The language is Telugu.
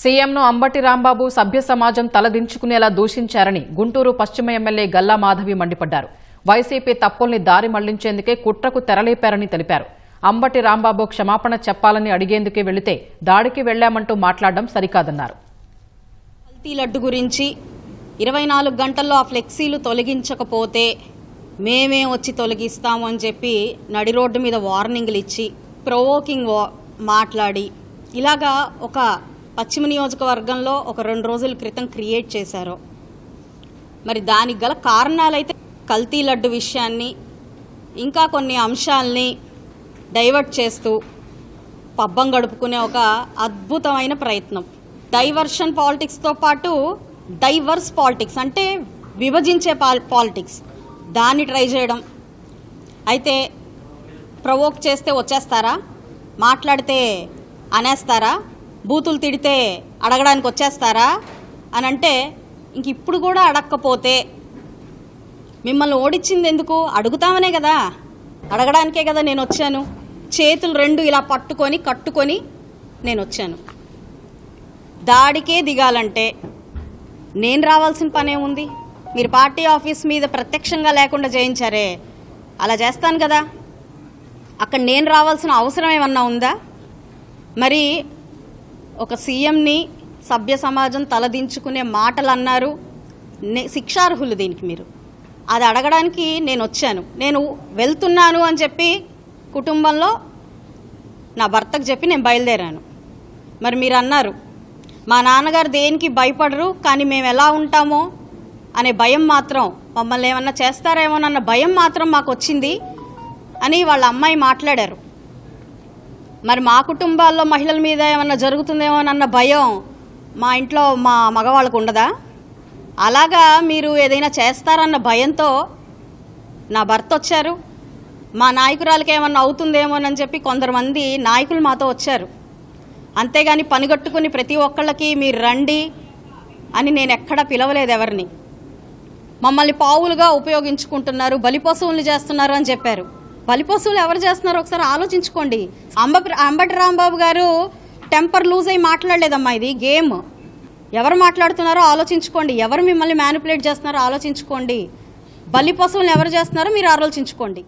సీఎంను అంబటి రాంబాబు సభ్య సమాజం తలదించుకునేలా దూషించారని గుంటూరు పశ్చిమ ఎమ్మెల్యే గల్లా మాధవి మండిపడ్డారు. వైసీపీ తప్పుల్ని దారి మళ్లించేందుకే కుట్రకు తెరలేపారని తెలిపారు. అంబటి రాంబాబు క్షమాపణ చెప్పాలని అడిగేందుకే వెళితే దాడికి వెళ్లామంటూ మాట్లాడడం సరికాదన్నారు. కల్తీ లడ్డు గురించి 24 గంటల్లో ఆ ఫ్లెక్సీలు తొలగించకపోతే మేమే వచ్చి తొలగిస్తాము అని చెప్పి నడి రోడ్డు మీద వార్నింగ్లు ఇచ్చి ప్రొవోకింగ్ మాట్లాడి ఇలాగా ఒక పశ్చిమ నియోజకవర్గంలో ఒక 2 రోజుల క్రితం క్రియేట్ చేశారు. మరి దానికి గల కారణాలైతే కల్తీ లడ్డు విషయాన్ని ఇంకా కొన్ని అంశాలని డైవర్ట్ చేస్తూ పబ్బం గడుపుకునే ఒక అద్భుతమైన ప్రయత్నం. డైవర్షన్ పాలిటిక్స్తో పాటు డైవర్స్ పాలిటిక్స్ అంటే విభజించే పాలిటిక్స్ దాన్ని ట్రై చేయడం. అయితే ప్రవోక్ చేస్తే వచ్చేస్తారా, మాట్లాడితే అనేస్తారా, బూతులు తిడితే అడగడానికి వచ్చేస్తారా అని అంటే ఇంక ఇప్పుడు కూడా అడగకపోతే మిమ్మల్ని ఓడించింది ఎందుకు? అడుగుతామనే కదా, అడగడానికే కదా నేను వచ్చాను. చేతులు 2 ఇలా పట్టుకొని కట్టుకొని నేను వచ్చాను. దాడికే దిగాలంటే నేను రావాల్సిన పనే ఉంది. మీరు పార్టీ ఆఫీస్ మీద ప్రత్యక్షంగా లేకుండా చేయించారే, అలా చేస్తాను కదా. అక్కడ నేను రావాల్సిన అవసరం ఏమన్నా ఉందా? మరి ఒక సీఎంని సభ్య సమాజం తలదించుకునే మాటలు అన్నారు, శిక్షార్హులు దీనికి. మీరు అది అడగడానికి నేను వచ్చాను. నేను వెళ్తున్నాను అని చెప్పి కుటుంబంలో నా భర్తకు చెప్పి నేను బయలుదేరాను. మరి మీరు అన్నారు మా నాన్నగారు దేనికి భయపడరు, కానీ మేము ఎలా ఉంటామో అనే భయం మాత్రం, మమ్మల్ని ఏమన్నా చేస్తారేమోనన్న భయం మాత్రం మాకు వచ్చింది అని వాళ్ళ అమ్మాయి మాట్లాడారు. మరి మా కుటుంబాల్లో మహిళల మీద ఏమన్నా జరుగుతుందేమోనన్న భయం మా ఇంట్లో మా మగవాళ్ళకు ఉండదా? అలాగా మీరు ఏదైనా చేస్తారన్న భయంతో నా భర్త వచ్చారు. మా నాయకురాలకి ఏమన్నా అవుతుందేమోనని చెప్పి కొందరుమంది నాయకులు మాతో వచ్చారు. అంతేగాని పనిగట్టుకుని ప్రతి ఒక్కళ్ళకి మీరు రండి అని నేను ఎక్కడా పిలవలేదు ఎవరిని. మమ్మల్ని పావులుగా ఉపయోగించుకుంటున్నారు, బలిపశువుల్ని చేస్తున్నారు అని చెప్పారు. బలిపశువులు ఎవరు చేస్తున్నారో ఒకసారి ఆలోచించుకోండి. అంబటి రాంబాబు గారు టెంపర్ లూజ్ అయి మాట్లాడలేదమ్మా, ఇది గేమ్. ఎవరు మాట్లాడుతున్నారో ఆలోచించుకోండి, ఎవరు మిమ్మల్ని మ్యానిపులేట్ చేస్తున్నారో ఆలోచించుకోండి, బలిపశువులను ఎవరు చేస్తున్నారో మీరు ఆలోచించుకోండి.